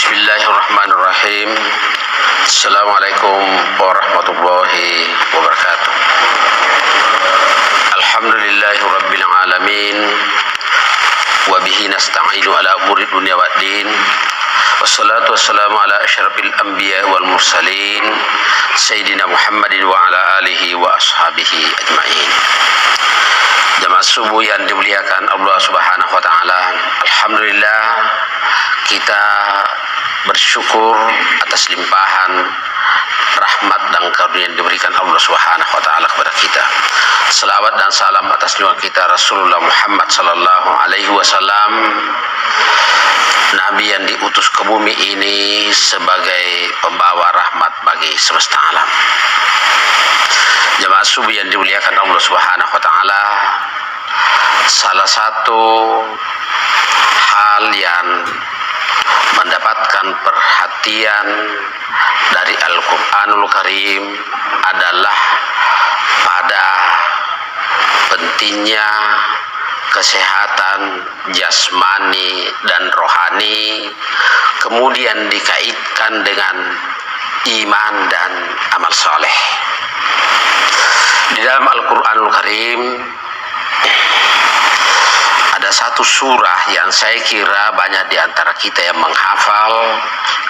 Bismillahirrahmanirrahim. Assalamualaikum warahmatullahi wabarakatuh. Alhamdulillahirabbil alamin. Wa bihi nasta'inu ala umuri dunya waddin. Wassalatu wassalamu ala asyrafil anbiya wal mursalin sayyidina Muhammadin wa ala alihi wa ashabihi ajmain. Jamaah subuh yang dimuliakan Allah Subhanahu wa taala, alhamdulillah kita bersyukur atas limpahan rahmat dan karunia yang diberikan Allah Subhanahu wa taala kepada kita. Selawat dan salam atas junjungan kita Rasulullah Muhammad sallallahu alaihi wasallam, Nabi yang diutus ke bumi ini sebagai pembawa rahmat bagi semesta alam. Jamaah subuh yang dimuliakan Allah Subhanahu wa taala, salah satu hal yang mendapatkan perhatian dari Al-Quranul Karim adalah pada pentingnya kesehatan jasmani dan rohani, kemudian dikaitkan dengan iman dan amal soleh. Di dalam Al-Quranul Karim ada satu surah yang saya kira banyak di antara kita yang menghafal,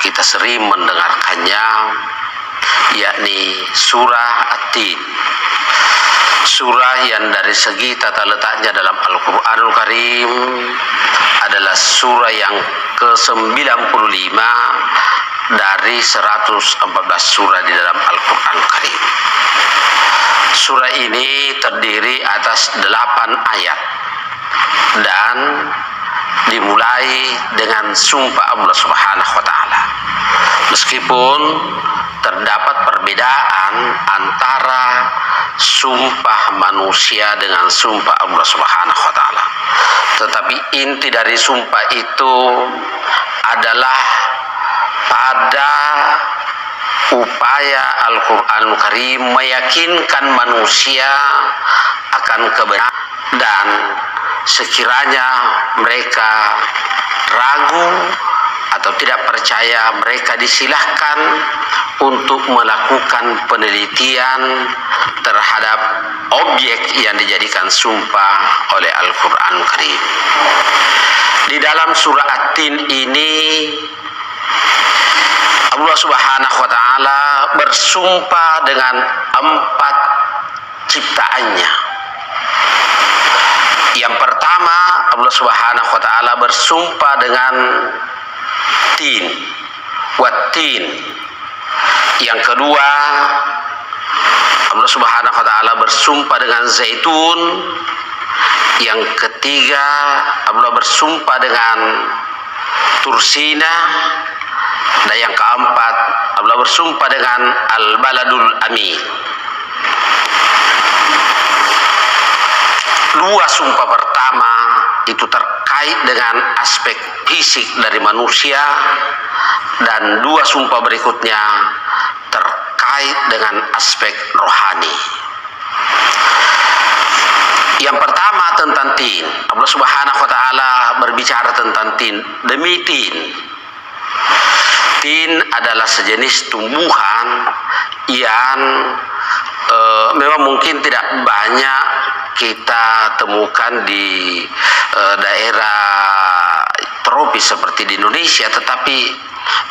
kita sering mendengarkannya, yakni surah At-Tin. Surah yang dari segi tata letaknya dalam Al-Quranul Karim adalah surah yang ke-95 dari 114 surah di dalam Al-Quranul Karim. Surah ini terdiri atas 8 ayat dan dimulai dengan sumpah Allah Subhanahu wa taala. Meskipun terdapat perbedaan antara sumpah manusia dengan sumpah Allah Subhanahu wa taala, tetapi inti dari sumpah itu adalah pada upaya Al-Quranul Karim meyakinkan manusia akan kebenaran, dan sekiranya mereka ragu atau tidak percaya, mereka disilahkan untuk melakukan penelitian terhadap objek yang dijadikan sumpah oleh Al-Quran Karim. Di dalam surah At-Tin ini Allah Subhanahu wa taala bersumpah dengan 4 ciptaannya. Yang pertama, Allah Subhanahu wa taala bersumpah dengan tin, wat-tin. Yang kedua, Allah Subhanahu wa taala bersumpah dengan zaitun. Yang ketiga, Allah bersumpah dengan tursina. Dan yang keempat, Allah bersumpah dengan al-baladul amin. 2 sumpah pertama itu terkait dengan aspek fisik dari manusia, dan 2 sumpah berikutnya terkait dengan aspek rohani. Yang pertama tentang tin. Allah Subhanahu wa taala berbicara tentang tin. Demi tin. Tin adalah sejenis tumbuhan yang memang mungkin tidak banyak kita temukan di daerah tropis seperti di Indonesia, tetapi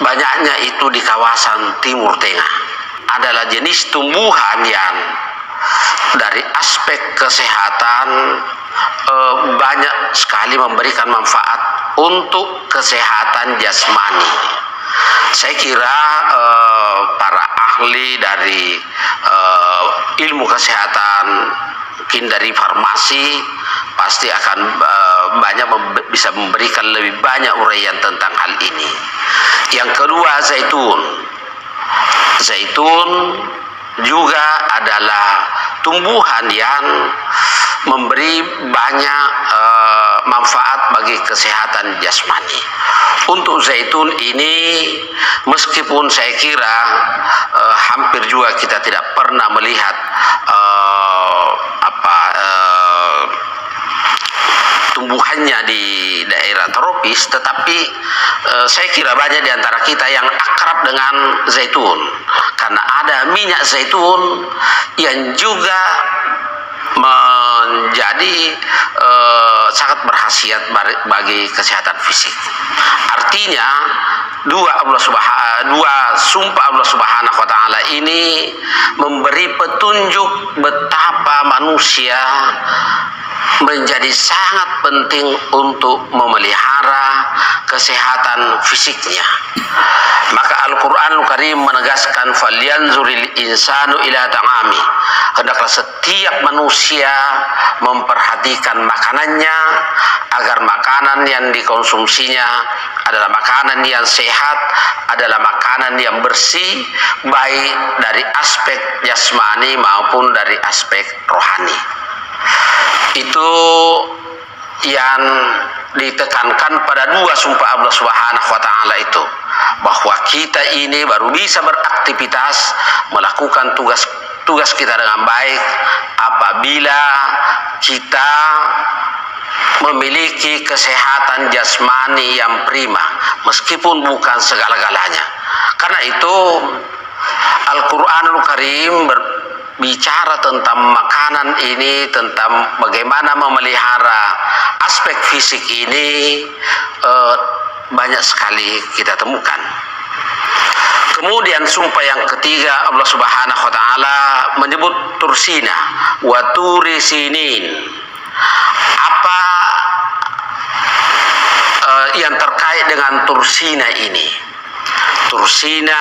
banyaknya itu di kawasan Timur Tengah. Adalah jenis tumbuhan yang dari aspek kesehatan banyak sekali memberikan manfaat untuk kesehatan jasmani. Saya kira para ahli dari ilmu kesehatan, mungkin dari farmasi, pasti akan bisa memberikan lebih banyak uraian tentang hal ini. Yang kedua, zaitun. Zaitun juga adalah tumbuhan yang memberi banyak manfaat bagi kesehatan jasmani. Untuk zaitun ini, meskipun saya kira hampir juga kita tidak pernah melihat tumbuhannya di daerah tropis, tetapi saya kira banyak di antara kita yang akrab dengan zaitun, karena ada minyak zaitun yang juga menjadi sangat berkhasiat bagi kesehatan fisik. Artinya dua sumpah Allah Subhanahu wa taala ini memberi petunjuk betapa manusia menjadi sangat penting untuk memelihara kesehatan fisiknya. Maka Al-Qur'anul Karim menegaskan falyanzuril insanu ila ta'ami. Hendaklah setiap manusia memperhatikan makanannya agar makanan yang dikonsumsinya adalah makanan yang sehat, adalah makanan yang bersih, baik dari aspek jasmani maupun dari aspek rohani. Itu yang ditekankan pada dua sumpah Allah Subhanahu wa taala itu, bahwa kita ini baru bisa beraktivitas melakukan tugas kita dengan baik apabila kita memiliki kesehatan jasmani yang prima, meskipun bukan segala-galanya. Karena itu Al-Qur'anul Karim bicara tentang makanan ini, tentang bagaimana memelihara aspek fisik ini, banyak sekali kita temukan. Kemudian sumpah yang ketiga Allah Subhanahu wa taala menyebut tursina wa turi sinin. Apa yang terkait dengan tursina ini? Tursina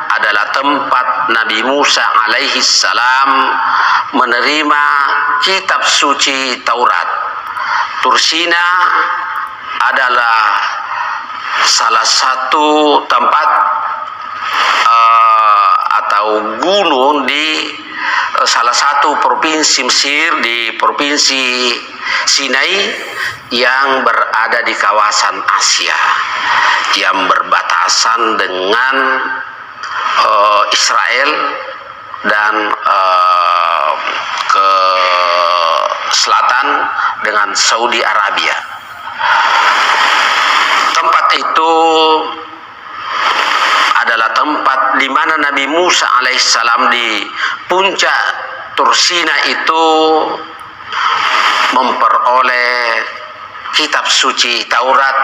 adalah tempat Nabi Musa alaihi salam menerima kitab suci Taurat. Tursina adalah salah satu tempat atau gunung di salah satu provinsi Mesir, di provinsi Sinai yang berada di kawasan Asia, yang berbatasan dengan Israel dan ke selatan dengan Saudi Arabia. Tempat itu adalah tempat di mana Nabi Musa alaihissalam di puncak Tursina itu memperoleh kitab suci Taurat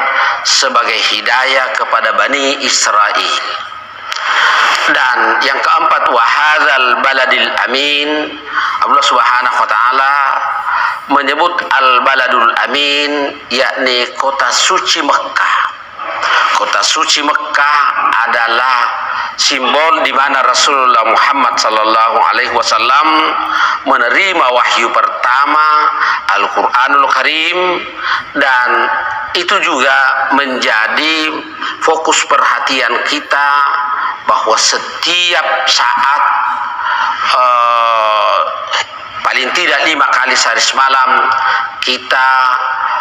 sebagai hidayah kepada Bani Israel. Dan yang keempat, wahadzal baladil amin, Allah Subhanahu wa taala menyebut al-baladul amin, yakni kota suci Mekkah. Kota suci Mekkah adalah simbol di mana Rasulullah Muhammad sallallahu alaihi wasallam menerima wahyu pertama Al-Qur'anul Karim, dan itu juga menjadi fokus perhatian kita bahwa setiap saat paling tidak 5 kali sehari semalam kita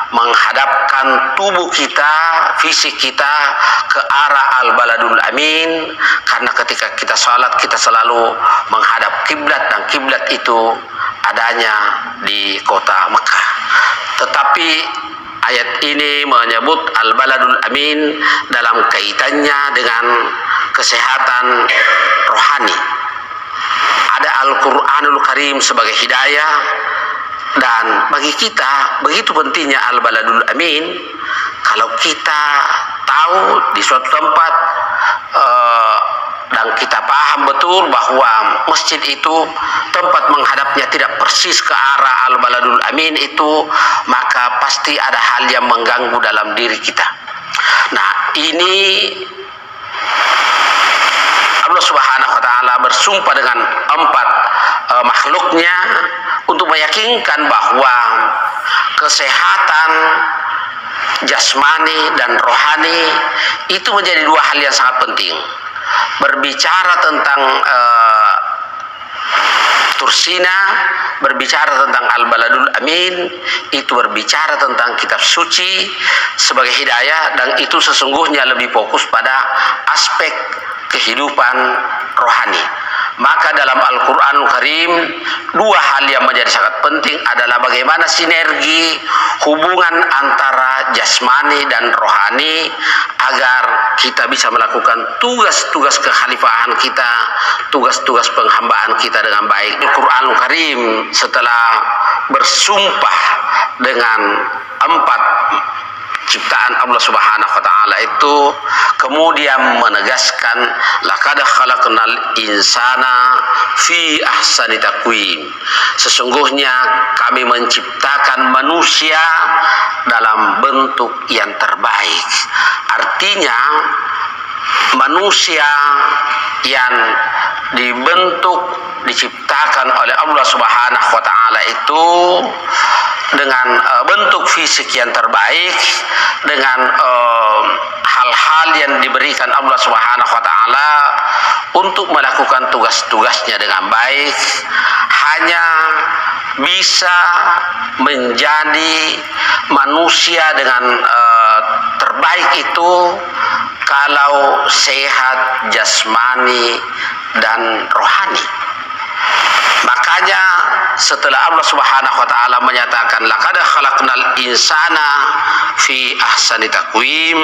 menghadapkan tubuh kita, fisik kita ke arah al-baladul amin, karena ketika kita salat kita selalu menghadap kiblat, dan kiblat itu adanya di kota Mekah. Tetapi ayat ini menyebut al-baladul amin dalam kaitannya dengan kesehatan rohani. Ada Al-Qur'anul Karim sebagai hidayah, dan bagi kita begitu pentingnya al-baladul amin. Kalau kita tahu di suatu tempat dan kita paham betul bahwa masjid itu tempat menghadapnya tidak persis ke arah al-baladul amin itu, maka pasti ada hal yang mengganggu dalam diri kita. Nah, ini Allah Subhanahu wa taala bersumpah dengan 4 makhluknya untuk meyakinkan bahwa kesehatan jasmani dan rohani itu menjadi 2 hal yang sangat penting. Berbicara tentang Tursina, berbicara tentang al-baladul amin, itu berbicara tentang kitab suci sebagai hidayah, dan itu sesungguhnya lebih fokus pada aspek kehidupan rohani. Maka dalam Al-Quranul Karim, dua hal yang menjadi sangat penting adalah bagaimana sinergi hubungan antara jasmani dan rohani agar kita bisa melakukan tugas-tugas kekhalifahan kita, tugas-tugas penghambaan kita dengan baik. Al-Quranul Karim setelah bersumpah dengan 4 ciptaan Allah Subhanahu wa taala itu, kemudian menegaskan laqad khalaqnal insana fi ahsani taqwim. Sesungguhnya kami menciptakan manusia dalam bentuk yang terbaik. Artinya manusia yang diciptakan oleh Allah Subhanahu wa taala itu dengan bentuk fisik yang terbaik, dengan hal-hal yang diberikan Allah Subhanahu wa taala untuk melakukan tugas-tugasnya dengan baik, hanya bisa menjadi manusia dengan terbaik itu kalau sehat jasmani dan rohani. Makanya setelah Allah Subhanahu wa taala menyatakan laqad khalaqnal insana fi ahsani taqwim,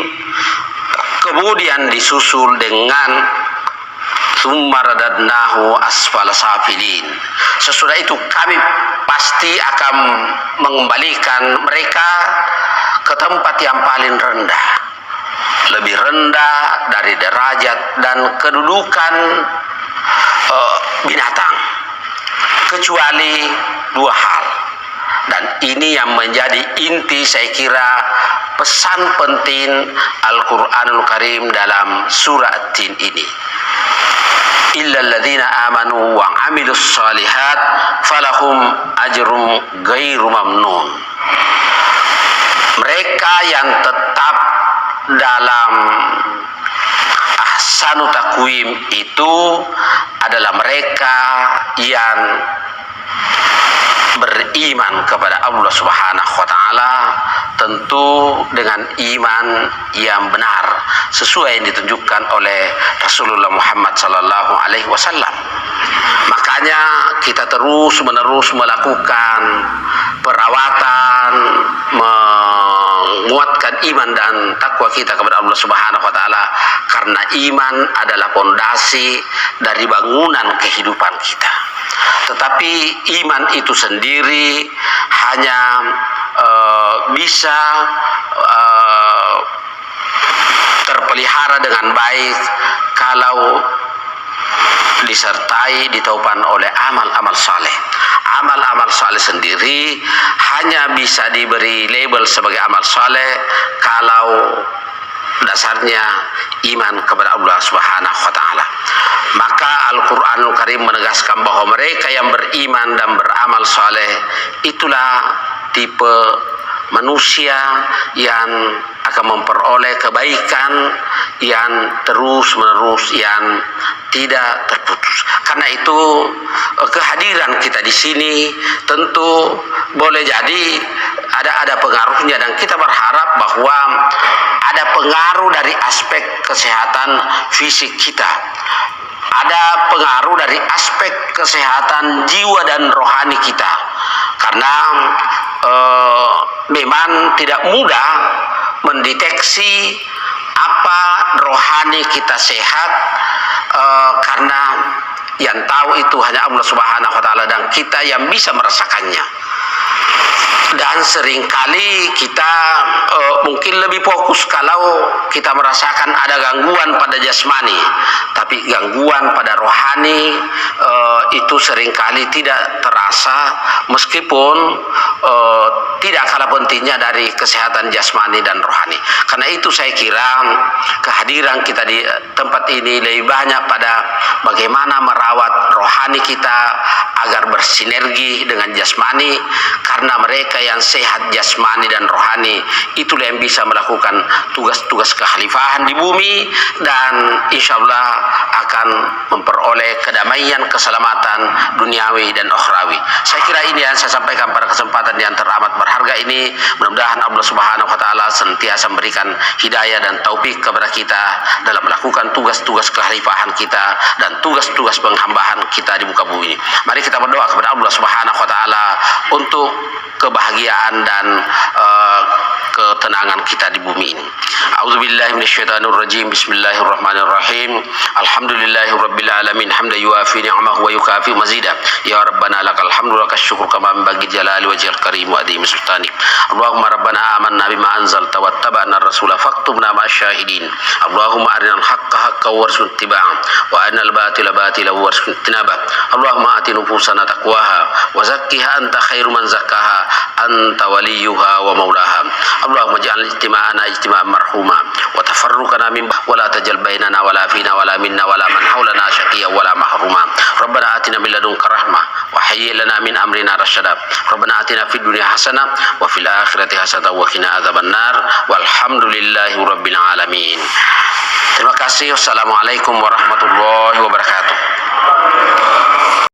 kemudian disusul dengan tsumma radadnahu asfala safilin. Sesudah itu kami pasti akan mengembalikan mereka ke tempat yang paling rendah, lebih rendah dari derajat dan kedudukan binatang, kecuali dua hal. Dan ini yang menjadi inti, saya kira, pesan penting Al-Quranul Karim dalam surah At-Tin ini. Illal ladzina amanu wa amilus shalihat falahum ajrum ghairu mamnun. Mereka yang tetap dalam ahsanu taqwim itu adalah mereka yang beriman kepada Allah Subhanahu wa taala, tentu dengan iman yang benar sesuai yang ditunjukkan oleh Rasulullah Muhammad sallallahu alaihi wasallam. Makanya kita terus-menerus melakukan perawatan, menguatkan iman dan takwa kita kepada Allah Subhanahu wa taala, karena iman adalah pondasi dari bangunan kehidupan kita. Tetapi iman itu sendiri hanya bisa terpelihara dengan baik kalau disertai ditopang oleh amal-amal saleh. Amal-amal saleh sendiri hanya bisa diberi label sebagai amal saleh kalau dasarnya iman kepada Allah Subhanahu wa taala. Maka Al-Qur'anul Karim menegaskan bahwa mereka yang beriman dan beramal saleh itulah tipe manusia yang akan memperoleh kebaikan yang terus-menerus, yang tidak terputus. Karena itu kehadiran kita di sini tentu boleh jadi ada pengaruhnya, dan kita berharap bahwa ada pengaruh dari aspek kesehatan fisik kita, ada pengaruh dari aspek kesehatan jiwa dan rohani kita, karena memang tidak mudah mendeteksi apa rohani kita sehat, karena yang tahu itu hanya Allah Subhanahu wa taala dan kita yang bisa merasakannya. Dan seringkali kita mungkin lebih fokus kalau kita merasakan ada gangguan pada jasmani, tapi gangguan pada rohani itu seringkali tidak terasa, meskipun tidak kalah pentingnya dari kesehatan jasmani dan rohani. Karena itu saya kira kehadiran kita di tempat ini lebih banyak pada bagaimana merawat rohani kita agar bersinergi dengan jasmani, karena mereka yang sehat jasmani dan rohani itulah yang bisa melakukan tugas-tugas kekhalifahan di bumi, dan insya Allah akan memperoleh kedamaian, keselamatan duniawi dan ukhrawi. Saya kira ini yang saya sampaikan pada kesempatan yang teramat berharga ini. Mudah-mudahan Allah Subhanahu wa taala senantiasa memberikan hidayah dan taufik kepada kita dalam melakukan tugas tugas-tugas kekhalifahan kita dan tugas-tugas penghambaan kita di muka bumi ini. Mari kita berdoa kepada Allah Subhanahu wa taala untuk kebahagiaan dan ketenangan kita di bumi ini. A'udzubillahi minasyaitonirrajim. Bismillahirrahmanirrahim. Alhamdulillahirabbil alamin hamdan yuafi ni'amahu wa yukafi mazida. Ya rabbana lakal hamdu lakas syukru kama bagi jalali wajhil karim wa adimi sultani. Allahumma rabbana amanna bima anzalta wattaba'na ar-rasula faktubna ma'asyahidin. Allahumma arinal haqqa haqqan warzuqna ittiba'ah wa arinal batila batilan warzuqna ijtinabah. Allahumma ati nufusana taqwaha wa zakkiha anta khairu man zakkaha anta waliyuha wa maulaha. Allahumma ij'al ijtima'ana ijtima'an marhuma wa tafarruqana min wa la tajal bainana wa la fina wa la minna wa la man hawlana shaqiyyan wa la mahruma. Rabbana atina min ladunka rahmah wa hayyi lana min amrina rasyada. Rabbana atina fid dunya hasanah wa fil akhirati hasanah wa qina adzabannar. Walhamdulillahi rabbil alamin. Terima kasih. Wassalamualaikum warahmatullahi wabarakatuh.